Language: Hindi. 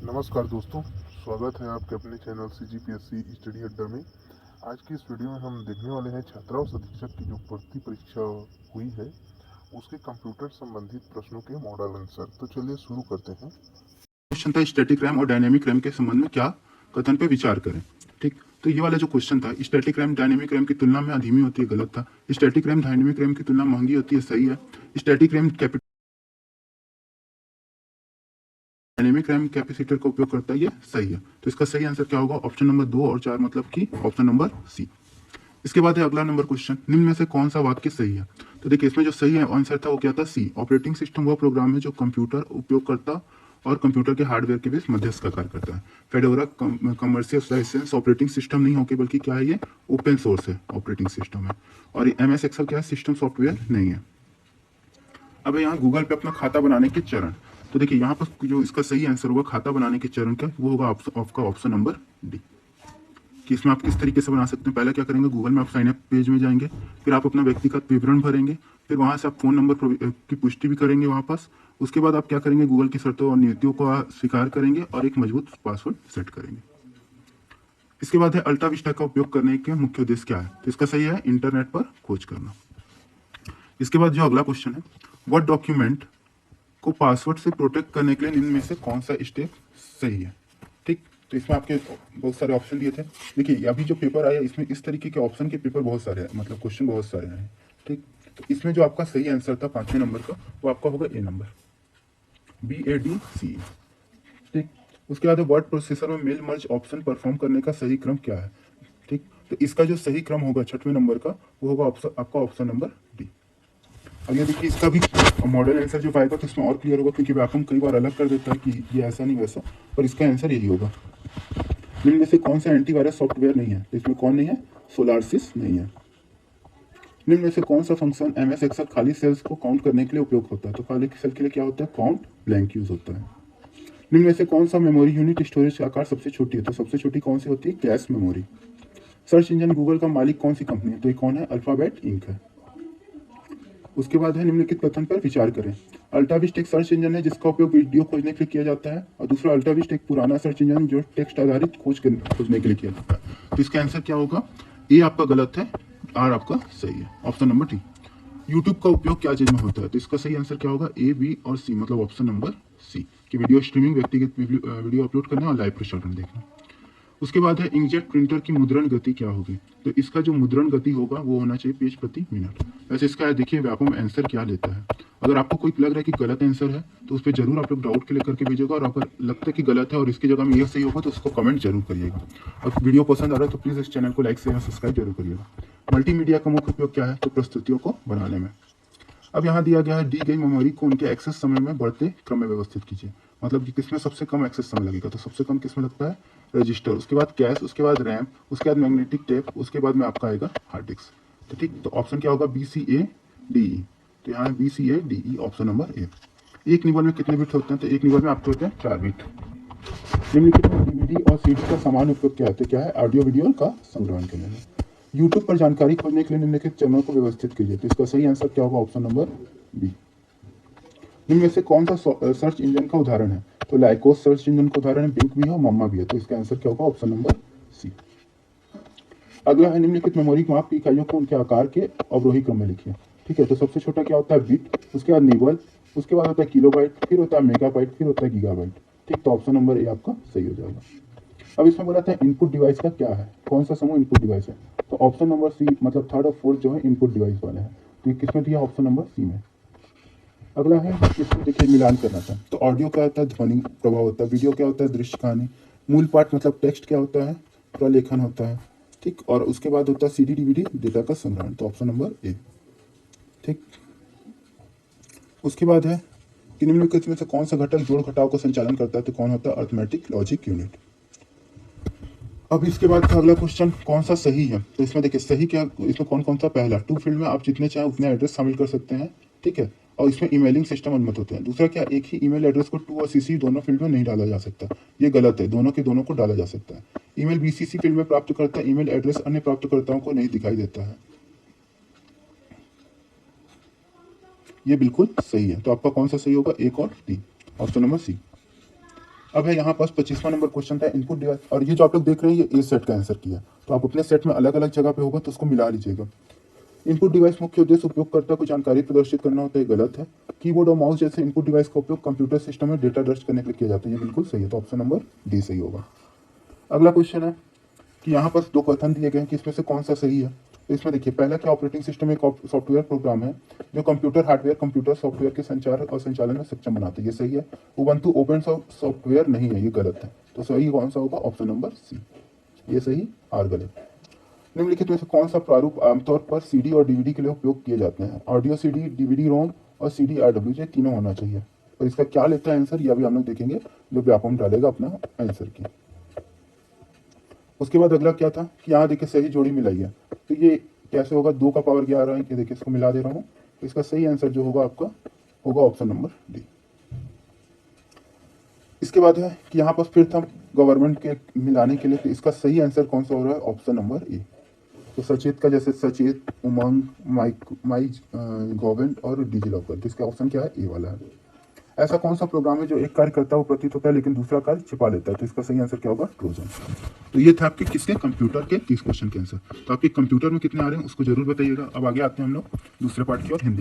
नमस्कार दोस्तों, स्वागत है आपके अपने चैनल CGPSC स्टडी अड्डा में। आज की इस वीडियो में हम देखने वाले हैं छात्रावास अधीक्षक की जो भर्ती परीक्षा हुई है उसके कंप्यूटर संबंधित प्रश्नों के मॉडल आंसर। तो चलिए शुरू करते हैं। क्वेश्चन था स्टैटिक रैम और डायनेमिक रैम के संबंध में क्या कथन पे विचार करें। ठीक, तो ये वाला जो क्वेश्चन था, स्टैटिक रैम डायनेमिक रैम की तुलना में धीमी होती है, गलत था। स्टैटिक रैम डायनेमिक रैम की तुलना में महंगी होती है, सही है। Static RAM dynamic RAM capacitor का उपयोग करता है, ये सही है। तो इसका सही आंसर क्या होगा? ऑप्शन नंबर 2 और 4, मतलब कि ऑप्शन नंबर सी। इसके बाद है अगला नंबर क्वेश्चन, निम्न में से कौन सा वाक्य सही है? तो देखिए, इसमें जो सही आंसर था वो क्या था? सी। ऑपरेटिंग सिस्टम वह प्रोग्राम है जो कंप्यूटर उपयोगकर्ता और कंप्यूटर के हार्डवेयर के बीच मध्यस्थ का कार्य करता है। Fedora commercial licence operating system नहीं होके बल्कि क्या है, ये ओपन सोर्स है ऑपरेटिंग सिस्टम है। और MS एक्सेल क्या है? सिस्टम सॉफ्टवेयर नहीं है। अब यहाँ गूगल पे अपना खाता बनाने के चरण, तो देखिए यहाँ पर जो इसका सही आंसर होगा खाता बनाने के चरण का, वो होगा आपका ऑप्शन नंबर डी। कि इसमें आप किस तरीके से बना सकते हैं। पहले क्या करेंगे, गूगल में आप साइन अप पेज में जाएंगे, फिर आप अपना व्यक्तिगत विवरण भरेंगे, फिर वहां से आप फोन नंबर की पुष्टि भी करेंगे वहां पास। उसके बाद आप क्या करेंगे, गूगल की शर्तों और नीतियों को स्वीकार करेंगे और एक मजबूत पासवर्ड सेट करेंगे। इसके बाद है अल्टा विस्टा का उपयोग करने के मुख्य उद्देश्य क्या है? तो इसका सही है इंटरनेट पर खोज करना। इसके बाद जो अगला क्वेश्चन है, वह डॉक्यूमेंट को पासवर्ड से प्रोटेक्ट करने के लिए निम्न में से कौन सा स्टेप सही है? ठीक, तो इसमें आपके बहुत सारे ऑप्शन दिए थे। देखिए अभी जो पेपर आया इसमें इस तरीके के ऑप्शन के पेपर बहुत सारे हैं, मतलब क्वेश्चन बहुत सारे हैं। ठीक, तो इसमें जो आपका सही आंसर था 5वें नंबर का, वो आपका होगा ए नंबर, BADC। ठीक, उसके बाद वर्ड प्रोसेसर में मेल मर्ज ऑप्शन परफॉर्म करने का सही क्रम क्या है? ठीक, तो इसका जो सही क्रम होगा 6वें नंबर का, वो होगा आपका ऑप्शन नंबर डी। अब ये देखिए इसका भी मॉडल आंसर जो पाएगा तो इसमें और क्लियर होगा, क्योंकि व्यापम कई बार अलग कर देता है कि ये ऐसा नहीं वैसा, पर इसका आंसर यही होगा। निम्न में से कौन सा एंटीवायरस सॉफ्टवेयर नहीं है? तो इसमें कौन नहीं है? सोलारसिस नहीं है। निम्न में से कौन सा फंक्शन MS एक्सेल खाली सेल्स को काउंट करने के लिए उपयोग होता है? तो खाली सेल के लिए क्या होता है? काउंट ब्लैंक यूज होता है। निम्न में से कौन सा मेमोरी यूनिट स्टोरेज का आकार सबसे छोटी है? तो सबसे छोटी कौन सी होती है? Cache memory. Search engine Google का मालिक कौन सी कंपनी है? तो ये कौन है? अल्फाबेट इंक है। उसके बाद है निम्नलिखित कथन पर विचार करें। अल्टाविस्ट एक सर्च इंजन है जिसका उपयोग वीडियो खोजने के लिए किया जाता है, और दूसरा अल्टाविस्ट एक पुराना सर्च इंजन जो टेक्स्ट आधारित खोजने के लिए किया जाता है। तो इसका आंसर क्या होगा? ए आपका गलत है, आर आपका सही है, ऑप्शन नंबर डी। यूट्यूब का उपयोग क्या चीज में होता है? तो इसका सही आंसर क्या होगा? A, B और C, मतलब ऑप्शन नंबर सी, कि वीडियो स्ट्रीमिंग, व्यक्तिगत वीडियो अपलोड करना और लाइव प्रसारण देखना। उसके बाद है इंकजेट प्रिंटर की मुद्रण गति क्या होगी? तो इसका जो मुद्रण गति होगा वो होना चाहिए पेज प्रति मिनट। वैसे इसका देखिए व्यापम आंसर क्या लेता है। अगर आपको कोई लग रहा है कि गलत आंसर है तो उस पर जरूर आप लोग डाउट क्लियर करके भेजिएगा, और अगर लगता है कि गलत है और इसकी जगह में यह सही होगा तो उसको कमेंट जरूर करिएगा। और वीडियो पसंद आ रहा है तो प्लीज़ इस चैनल को लाइक शेयर और सब्सक्राइब जरूर करिएगा। मल्टीमीडिया का मुख्य उपयोग क्या है? तो प्रस्तुतियों को बनाने में। अब यहाँ दिया गया है दी गई मेमोरी को उनके एक्सेस समय में बढ़ते क्रम में व्यवस्थित कीजिए, मतलब कि किसमें सबसे कम एक्सेस समय लगेगा? तो सबसे कम किसमें लगता है? रजिस्टर, उसके बाद कैश, उसके बाद रैम, उसके बाद मैग्नेटिक टेप, उसके बाद में आपका आएगा हार्ड डिस्क। तो ठीक, तो ऑप्शन क्या होगा? BCADE। तो यहाँ BCADE ऑप्शन नंबर ए। एक निबल में कितने बिट होते हैं? तो एक निबल में आपके होते हैं 4 बिट। निम्नलिखित में DVD और CD का समान उपयोग क्या है? तो क्या है? ऑडियो वीडियो का संग्रहण के लिए। यूट्यूब पर जानकारी खोजने के लिए निम्नलिखित चरणों को व्यवस्थित कीजिए। तो इसका सही आंसर क्या होगा? Option number B. निम्न में से कौन सा सर्च इंजन का उदाहरण है? तो लाइकोस सर्च इंजन का उदाहरण है, बिंग भी है और मम्मा भी है। तो इसका आंसर क्या होगा? Option number C. अगला है निम्नलिखित मेमोरी माप की इकाइयों को उनके आकार के अवरोही क्रम में लिखिए। ठीक है, तो सबसे छोटा क्या होता है? बिट, उसके बाद निबल, उसके बाद होता है किलोबाइट, फिर होता है मेगाबाइट, फिर होता है गीगाबाइट। ठीक, तो ऑप्शन नंबर ए आपका सही हो जाएगा। अब इसमें बोला था इनपुट डिवाइस का क्या है, कौन सा समूह इनपुट डिवाइस है? तो ऑप्शन नंबर सी, मतलब थर्ड और फोर्थ जो है इनपुट डिवाइस वाले हैं। तो ये किसमें दिया? ऑप्शन नंबर सी में। अगला है इसमें देखिए मिलान करना था। तो ऑडियो क्या होता है? ध्वनि प्रभाव होता है। वीडियो क्या होता है? दृश्य कहानी। मूल पाठ मतलब टेक्स्ट क्या होता है? प्रलेखन होता है। ठीक, और उसके बाद होता है CD DVD डेटा का संग्रहण। तो ऑप्शन नंबर ए। ठीक, उसके बाद है कि निम्नलिखित में से कौन सा घटक जोड़ घटाव का संचालन करता है? तो कौन होता है? Arithmetic logic unit. अब इसके बाद का अगला क्वेश्चन कौन सा सही है? तो इसमें देखिए सही क्या, इसमें कौन कौन सा? पहला, टू फील्ड में आप जितने चाहे उतने एड्रेस शामिल कर सकते हैं। ठीक है, और इसमें ईमेलिंग सिस्टम अनुमत होते हैं। दूसरा क्या, एक ही ईमेल एड्रेस को टू और CC दोनों फील्ड में नहीं डाला जा सकता, ये गलत है, दोनों के दोनों को डाला जा सकता है। ईमेल BCC फील्ड में प्राप्त करता है, ईमेल एड्रेस अन्य प्राप्तकर्ताओं को नहीं दिखाई देता है, ये बिल्कुल सही है। तो आपका कौन सा सही होगा? एक और डी, ऑप्शन नंबर सी। अब है यहाँ पास 25वां नंबर क्वेश्चन था इनपुट डिवाइस, और ये जो आप लोग देख रहे हैं ये ए सेट का आंसर किया, तो आप अपने सेट में अलग अलग जगह पे होगा तो उसको मिला लीजिएगा। इनपुट डिवाइस मुख्य उद्देश्य उपयोगकर्ता को जानकारी प्रदर्शित करना होता है, गलत है। कीबोर्ड और माउस जैसे इनपुट डिवाइस का उपयोग कंप्यूटर सिस्टम में डेटा दर्ज करने के लिए किया जाता है, ये बिल्कुल सही है, तो ऑप्शन नंबर डी सही होगा। अगला क्वेश्चन है कि यहाँ पर दो कथन दिए गए हैं कि इसमें से कौन सा सही है। तो इसमें देखिए, पहला क्या ऑपरेटिंग सिस्टम एक सॉफ्टवेयर प्रोग्राम है जो कंप्यूटर हार्डवेयर कंप्यूटर सॉफ्टवेयर के संचार और संचालन में सक्षम बनाता है, ये सही है। उबंटू ओपन सॉफ्टवेयर नहीं है, ये गलत है। तो सही कौन सा होगा, ऑप्शन नंबर सी, ये सही और गलत। निम्नलिखित में से कौन सा प्रारूप आमतौर पर सीडी और डीवीडी के लिए उपयोग किए जाते हैं। ऑडियो सीडी, डीवीडी रोम और सीडी आरडब्ल्यू, ये तीनों होना चाहिए। और इसका क्या लेता है आंसर, यह भी हम लोग देखेंगे जो व्यापम डालेगा अपना आंसर की। उसके बाद अगला क्या था कि यहाँ देखिए सही जोड़ी मिलाई है, तो ये कैसे होगा, 2 का पावर 11 है, ये देखिए इसको मिला दे रहा हूँ। तो इसका सही आंसर जो होगा आपका होगा ऑप्शन नंबर डी। इसके बाद है कि यहाँ पर फिर था गवर्नमेंट के मिलाने के लिए, तो इसका सही आंसर कौन सा हो रहा है, ऑप्शन नंबर ए। तो सचेत का जैसे सचेत, उमंग, माई गवर्नमेंट और डिजिलॉकर, तो इसका ऑप्शन क्या है, ए वाला है। ऐसा कौन सा प्रोग्राम है जो एक कार्य करता हुआ प्रतीत होता है लेकिन दूसरा कार्य छिपा लेता है, तो इसका सही आंसर क्या होगा, ट्रोजन। तो ये था आपके किसके, कंप्यूटर के 30 क्वेश्चन के आंसर। तो आपके कंप्यूटर में कितने आ रहे हैं उसको जरूर बताइएगा। अब आगे आते हैं हम लोग दूसरे पार्ट की और हिंदी।